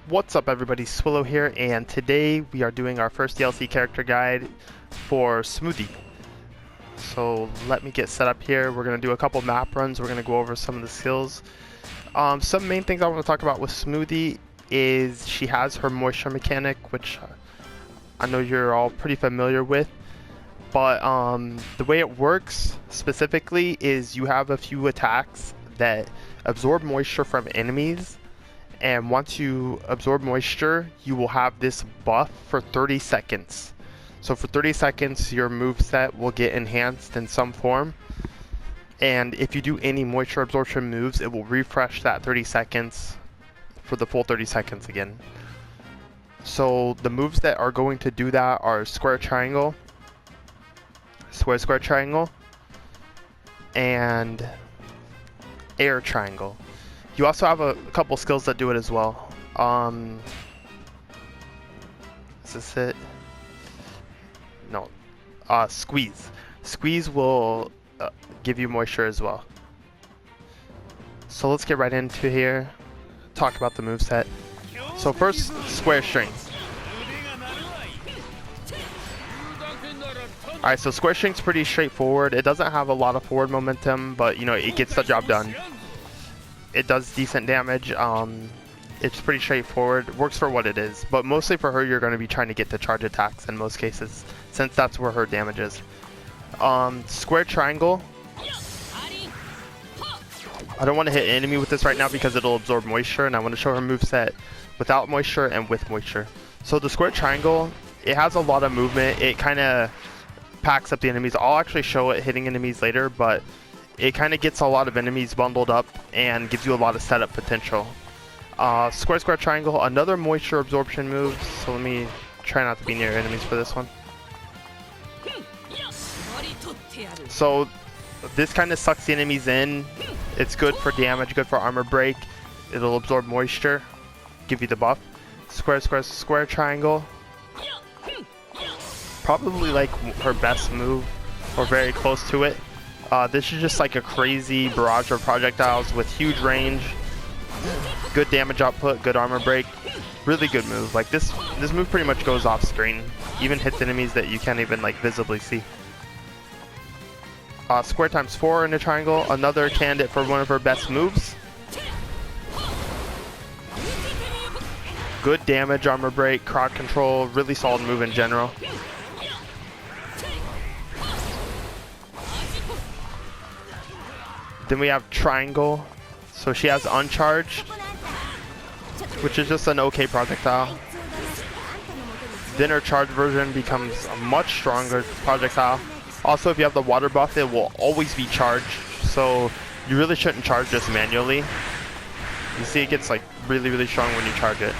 What's up everybody, Swillow here, and today we are doing our first DLC character guide for Smoothie. So let me get set up here. We're going to do a couple map runs, we're going to go over some of the skills. Some main things I want to talk about with Smoothie is she has her moisture mechanic, which I know you're all pretty familiar with. But the way it works specifically is you have a few attacks that absorb moisture from enemies. And once you absorb moisture, you will have this buff for 30 seconds. So for 30 seconds, your moveset will get enhanced in some form. And if you do any moisture absorption moves, it will refresh that 30 seconds for the full 30 seconds again. So the moves that are going to do that are square triangle, square triangle, and air triangle. You also have a couple skills that do it as well. Is this it? No. Squeeze. Squeeze will give you moisture as well. So let's get right into here. Talk about the moveset. So first, square string. Alright, so square string's pretty straightforward. It doesn't have a lot of forward momentum, but you know, it gets the job done. It does decent damage. It's pretty straightforward. Works for what it is, but mostly for her, you're going to be trying to get the charge attacks in most cases, since that's where her damage is. Square triangle. I don't want to hit an enemy with this right now because it'll absorb moisture, and I want to show her moveset without moisture and with moisture. So the square triangle, it has a lot of movement. It kind of packs up the enemies. I'll actually show it hitting enemies later, but it kind of gets a lot of enemies bundled up and gives you a lot of setup potential. Square triangle, another moisture absorption move, so let me try not to be near enemies for this one. So this kind of sucks the enemies in. It's good for damage, good for armor break. It'll absorb moisture, give you the buff. Square triangle. Probably like her best move, or very close to it. This is just like a crazy barrage of projectiles with huge range, good damage output, good armor break, really good move. Like this move pretty much goes off screen, even hits enemies that you can't even like visibly see. Square times 4 in a triangle, another candidate for one of her best moves. Good damage, armor break, crowd control, really solid move in general. Then we have triangle. So she has uncharged, which is just an okay projectile. Then her charged version becomes a much stronger projectile. Also, if you have the water buff, it will always be charged. So you really shouldn't charge this manually. You see it gets like really strong when you charge it.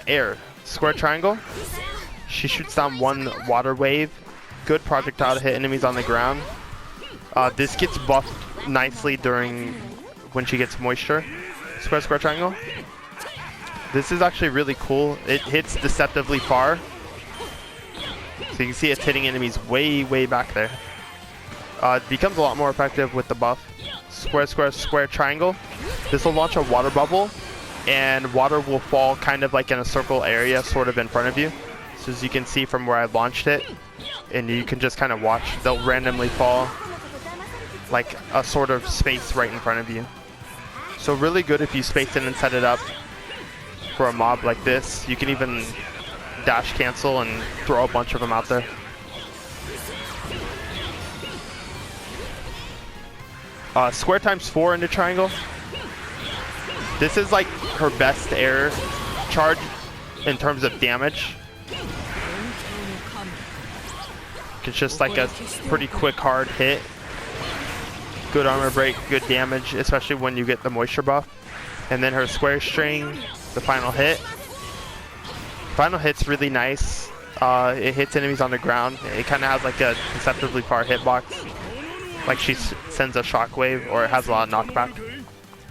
Air. Square triangle. She shoots down one water wave. Good projectile to hit enemies on the ground. This gets buffed nicely during when she gets moisture. Square triangle. This is actually really cool. It hits deceptively far. So you can see it's hitting enemies way back there. It becomes a lot more effective with the buff. Square triangle. This will launch a water bubble, and water will fall kind of like in a circle area sort of in front of you. So as you can see from where I launched it, and you can just kind of watch, they'll randomly fall like a sort of space right in front of you. So really good if you space it and set it up for a mob like this. You can even dash cancel and throw a bunch of them out there. Square times 4 into triangle. This is like her best air charge in terms of damage. It's just like a pretty quick hard hit. Good armor break, good damage, especially when you get the moisture buff. And then her square string, the final hit. Final hit's really nice. It hits enemies on the ground. It kind of has like a deceptively far hitbox. Like she sends a shockwave, or it has a lot of knockback.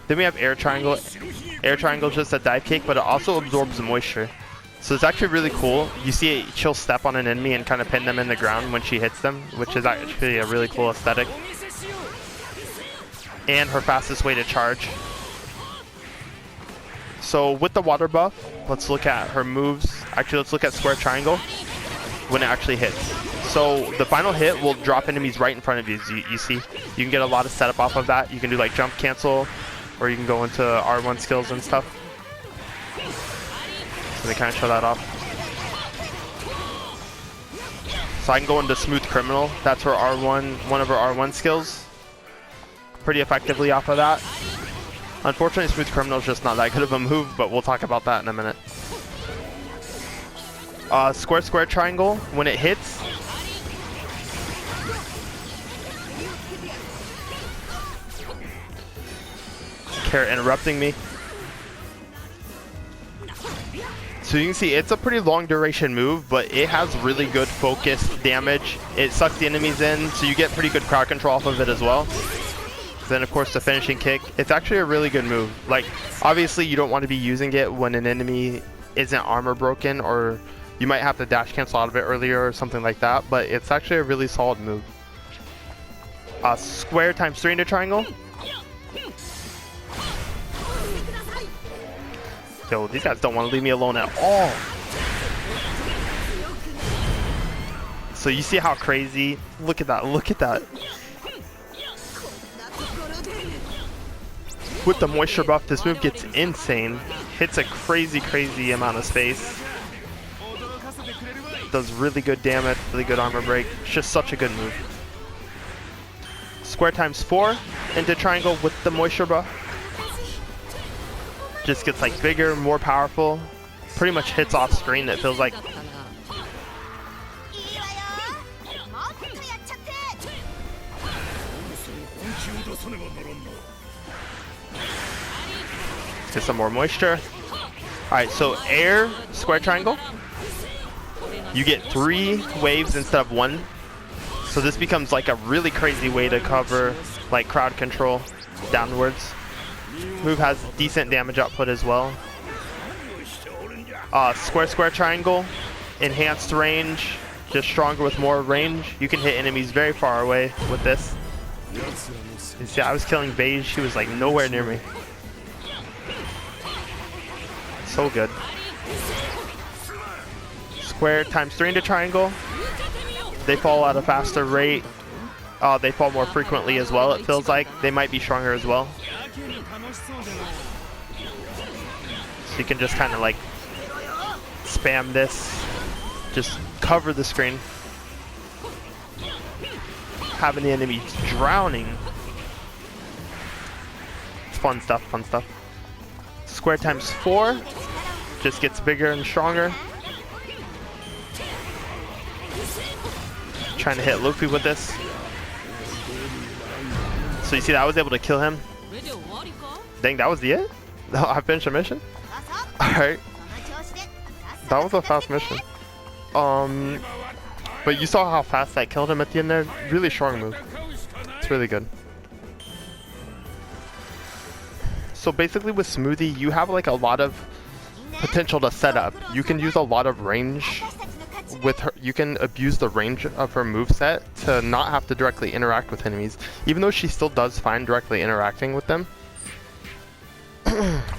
Then we have air triangle. Air triangle is just a dive kick, but it also absorbs moisture. So it's actually really cool. You see it, she'll step on an enemy and kind of pin them in the ground when she hits them, which is actually a really cool aesthetic. And her fastest way to charge. So with the water buff, let's look at her moves. Actually, let's look at square triangle when it actually hits. So the final hit will drop enemies right in front of you. You see, you can get a lot of setup off of that. You can do like jump cancel, or you can go into R1 skills and stuff. So they kind of show that off. So I can go into Smooth Criminal. That's her R1, one of her R1 skills. Pretty effectively off of that. Unfortunately, Smooth Criminal is just not that good of a move, but we'll talk about that in a minute. Square triangle, when it hits, Carrot interrupting me. So you can see it's a pretty long duration move, but it has really good focus damage. It sucks the enemies in, so you get pretty good crowd control off of it as well. Then of course the finishing kick. It's actually a really good move. Like, obviously you don't want to be using it when an enemy isn't armor broken, or you might have to dash cancel out of it earlier or something like that, but it's actually a really solid move. Square times 3 into triangle. Yo, these guys don't want to leave me alone at all. So you see how crazy, look at that, look at that. With the moisture buff, this move gets insane. Hits a crazy amount of space. Does really good damage, really good armor break. It's just such a good move. Square times 4 into triangle with the moisture buff. Just gets like bigger, more powerful. Pretty much hits off screen, it feels like. Get some more moisture. Alright, so air, square triangle. You get 3 waves instead of 1. So this becomes like a really crazy way to cover like crowd control downwards. Move has decent damage output as well. Square triangle, enhanced range, just stronger with more range. You can hit enemies very far away with this. You see, I was killing Beige, she was like nowhere near me. So good. Square times 3 into triangle. They fall at a faster rate. They fall more frequently as well, it feels like. They might be stronger as well. So you can just kind of like spam this. Just cover the screen. Having the enemies drowning. It's fun stuff, fun stuff. Square times 4. Just gets bigger and stronger. Trying to hit Luffy with this. So you see that I was able to kill him. Dang, that was the it? I finished the mission? Alright. That was a fast mission. But you saw how fast that killed him at the end there. Really strong move. It's really good. So basically with Smoothie, you have like a lot of potential to set up. You can use a lot of range with her. You can abuse the range of her moveset to not have to directly interact with enemies, even though she still does fine directly interacting with them.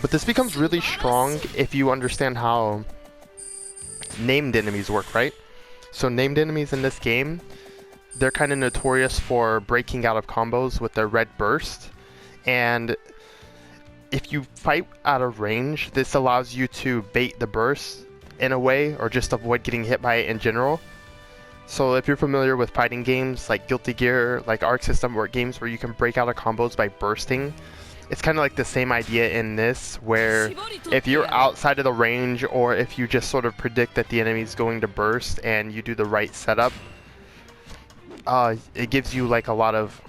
But this becomes really strong if you understand how named enemies work, right? So named enemies in this game, they're kind of notorious for breaking out of combos with their red burst, and if you fight out of range, this allows you to bait the burst in a way, or just avoid getting hit by it in general. So if you're familiar with fighting games like Guilty Gear, like Arc System, or games where you can break out of combos by bursting, it's kind of like the same idea in this, where if you're outside of the range, or if you just sort of predict that the enemy is going to burst and you do the right setup, it gives you like a lot of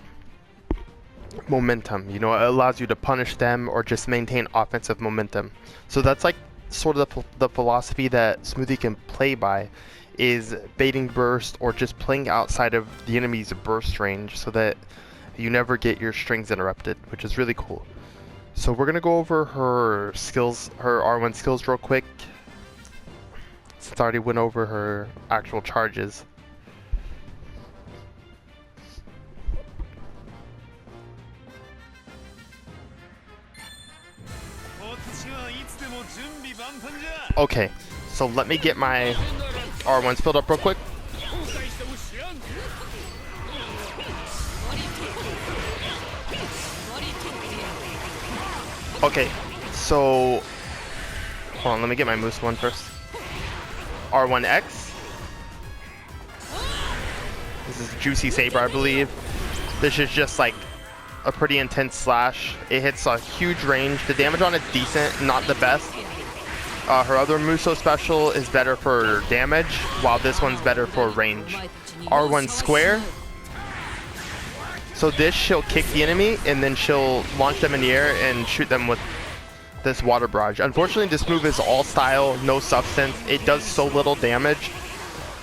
momentum. You know, it allows you to punish them or just maintain offensive momentum. So that's like sort of the philosophy that Smoothie can play by, is baiting burst or just playing outside of the enemy's burst range so that you never get your strings interrupted, which is really cool. So we're gonna go over her skills, her R1 skills real quick, since I already went over her actual charges. Okay, so let me get my R1s filled up real quick. Okay, so hold on, let me get my moose one first. R1X. This is Juicy Saber, I believe. This is just like a pretty intense slash. It hits a huge range. The damage on it's decent, not the best. Her other Muso special is better for damage, while this one's better for range. R1 square. So this, she'll kick the enemy, and then she'll launch them in the air and shoot them with this water barrage. Unfortunately, this move is all style, no substance. It does so little damage,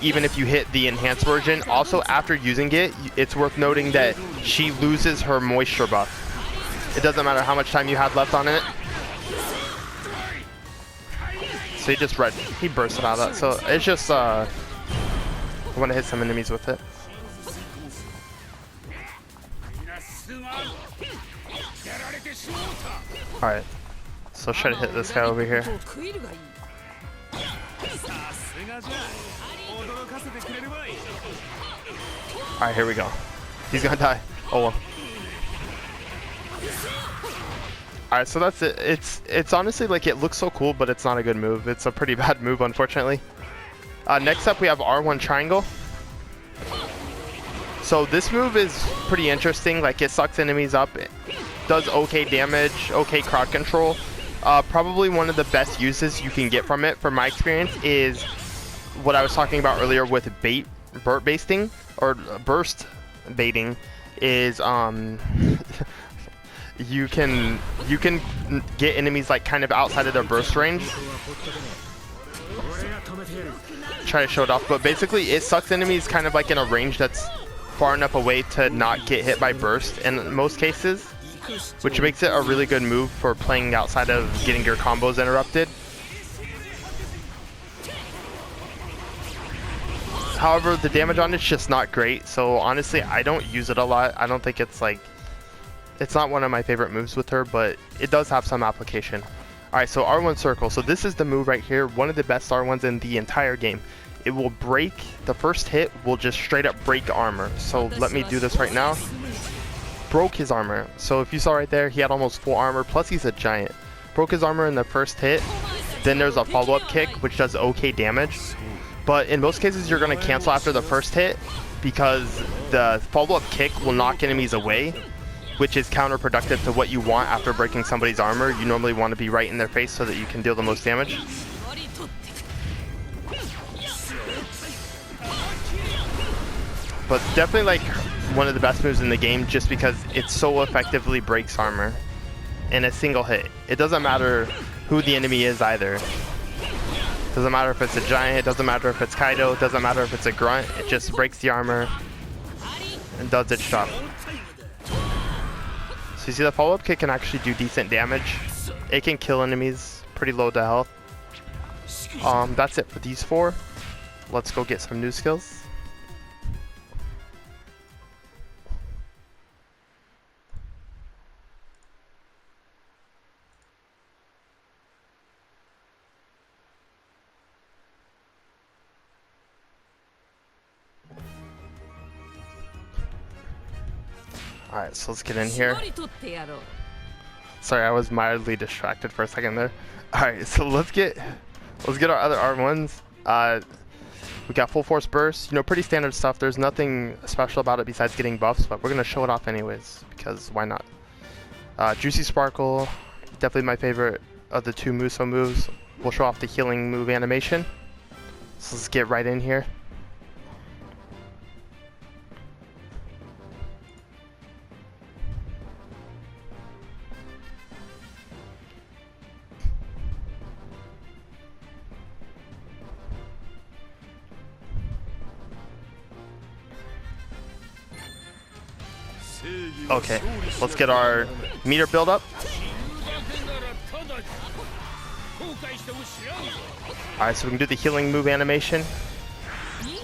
even if you hit the enhanced version. Also, after using it, it's worth noting that she loses her moisture buff. It doesn't matter how much time you had left on it. So he bursted out of that. So it's just, I want to hit some enemies with it. Alright, so try to hit this guy over here. Alright, here we go. He's gonna die. Oh well. Alright, so that's it. It's honestly like, it looks so cool, but it's not a good move. It's a pretty bad move, unfortunately. Next up, we have R1 Triangle. So this move is pretty interesting. Like, it sucks enemies up. It does okay damage, okay crowd control. Probably one of the best uses you can get from it, from my experience, is what I was talking about earlier with burst baiting, or burst baiting, is you can get enemies like kind of outside of their burst range. Try to show it off, but basically it sucks enemies kind of like in a range that's far enough away to not get hit by burst in most cases, which makes it a really good move for playing outside of getting your combos interrupted. However, the damage on it's just not great, so honestly I don't use it a lot. I don't think it's like, it's not one of my favorite moves with her, but it does have some application. Alright, so R1 Circle. So this is the move right here, one of the best R1s in the entire game. It will break, the first hit will just straight up break armor. So let me do this right now. Broke his armor. So if you saw right there, he had almost full armor, plus he's a giant. Broke his armor in the first hit. Then there's a follow-up kick, which does okay damage. But in most cases, you're going to cancel after the first hit, because the follow-up kick will knock enemies away, which is counterproductive to what you want after breaking somebody's armor. You normally want to be right in their face so that you can deal the most damage. But definitely like one of the best moves in the game, just because it so effectively breaks armor in a single hit. It doesn't matter who the enemy is either. It doesn't matter if it's a giant, it doesn't matter if it's Kaido, it doesn't matter if it's a grunt. It just breaks the armor and does its job. So you see the follow-up kick can actually do decent damage. It can kill enemies pretty low to health. That's it for these four. Let's go get some new skills. Alright, so let's get in here. Sorry, I was mildly distracted for a second there. Alright, so let's get our other R1s. We got full force burst, you know, pretty standard stuff. There's nothing special about it besides getting buffs, but we're gonna show it off anyways, because why not? Juicy Sparkle, definitely my favorite of the two Muso moves. We'll show off the healing move animation. So let's get right in here. Okay, let's get our meter build up. Alright, so we can do the healing move animation. You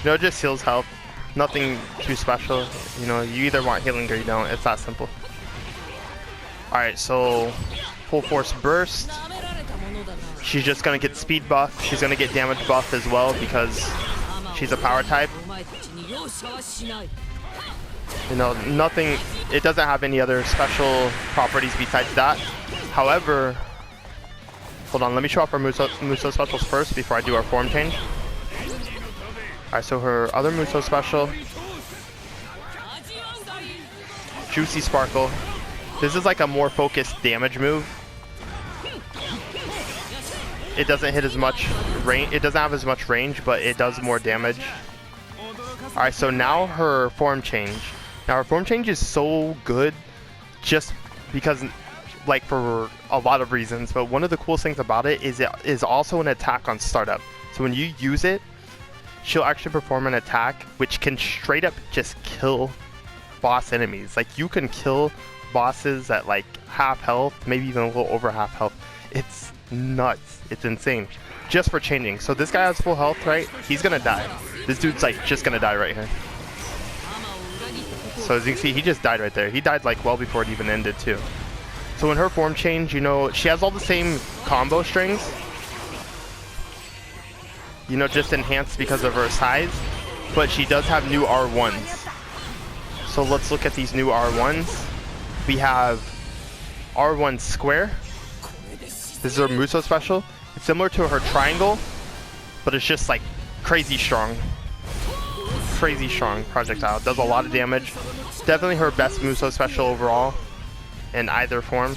know, it just heals health. Nothing too special. You know, you either want healing or you don't. It's that simple. Alright, so full force burst. She's just gonna get speed buff. She's gonna get damage buff as well because she's a power type. You know, nothing, it doesn't have any other special properties besides that. However, hold on, let me show off her Muso specials first before I do our form change. Alright, so her other Muso special, Juicy Sparkle. This is like a more focused damage move. It doesn't hit as much range, it doesn't have as much range, but it does more damage. Alright, so now her form change. Now her form change is so good just because, like, for a lot of reasons, but one of the coolest things about it is also an attack on startup. So when you use it, she'll actually perform an attack which can straight up just kill boss enemies. Like, you can kill bosses at like half health, maybe even a little over half health. It's nuts. It's insane. Just for changing. So this guy has full health, right? He's gonna die. This dude's like just gonna die right here. So as you can see, he just died right there. He died like well before it even ended too. So in her form change, you know, she has all the same combo strings. You know, just enhanced because of her size. But she does have new R1s. So let's look at these new R1s. We have R1 Square. This is her Muso special. It's similar to her Triangle, but it's just like crazy strong. Crazy strong projectile. Does a lot of damage. Definitely her best Muso special overall in either form.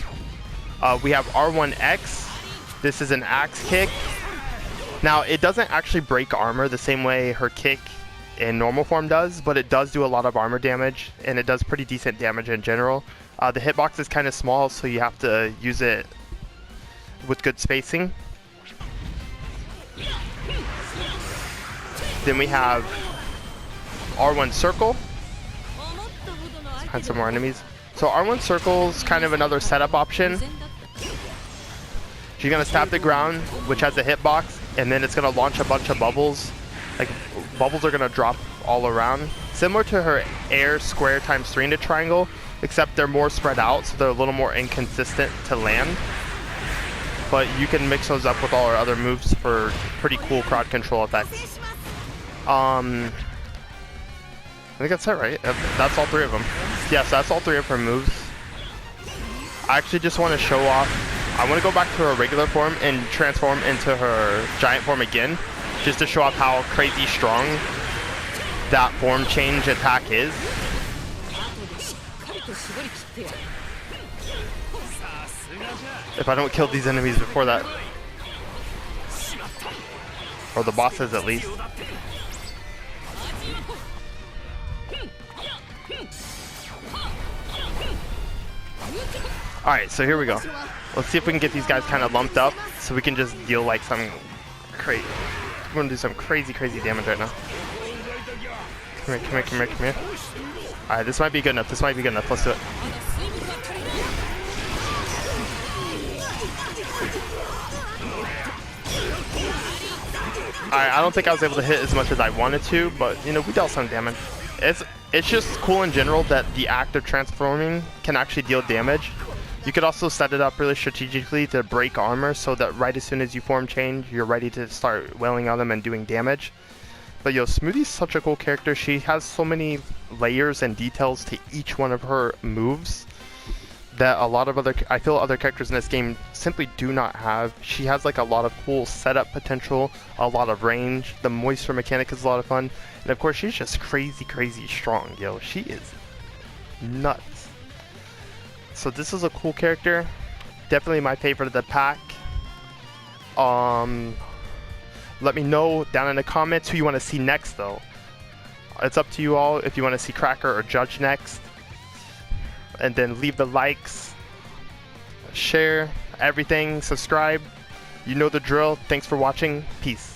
We have R1X. This is an axe kick. Now, it doesn't actually break armor the same way her kick in normal form does, but it does do a lot of armor damage, and it does pretty decent damage in general. The hitbox is kind of small, so you have to use it with good spacing. Then we have R1 Circle. Let's find some more enemies. So R1 Circle is kind of another setup option. She's gonna stab the ground, which has a hitbox, and then it's gonna launch a bunch of bubbles. Like, bubbles are gonna drop all around. Similar to her air square times 3 into triangle, except they're more spread out, so they're a little more inconsistent to land. But you can mix those up with all our other moves for pretty cool crowd control effects. I think that's it, right? That's all 3 of them. Yes, that's all 3 of her moves. I actually just want to show off. I want to go back to her regular form and transform into her giant form again, just to show off how crazy strong that form change attack is. If I don't kill these enemies before that, or the bosses at least. Alright, so here we go. Let's see if we can get these guys kind of lumped up so we can just deal like some crazy. We're gonna do some crazy damage right now. Come here. Alright, this might be good enough. Let's do it. Alright, I don't think I was able to hit as much as I wanted to, but you know, we dealt some damage. It's just cool in general that the act of transforming can actually deal damage. You could also set it up really strategically to break armor so that right as soon as you form change, you're ready to start wailing on them and doing damage. But yo, Smoothie's such a cool character. She has so many layers and details to each one of her moves that I feel other characters in this game simply do not have. She has like a lot of cool setup potential, a lot of range. The moisture mechanic is a lot of fun. And of course, she's just crazy strong, yo. She is nuts. So this is a cool character. Definitely my favorite of the pack. Let me know down in the comments who you want to see next, though. It's up to you all if you want to see Cracker or Judge next. And then leave the likes, share, everything, subscribe. You know the drill. Thanks for watching. Peace.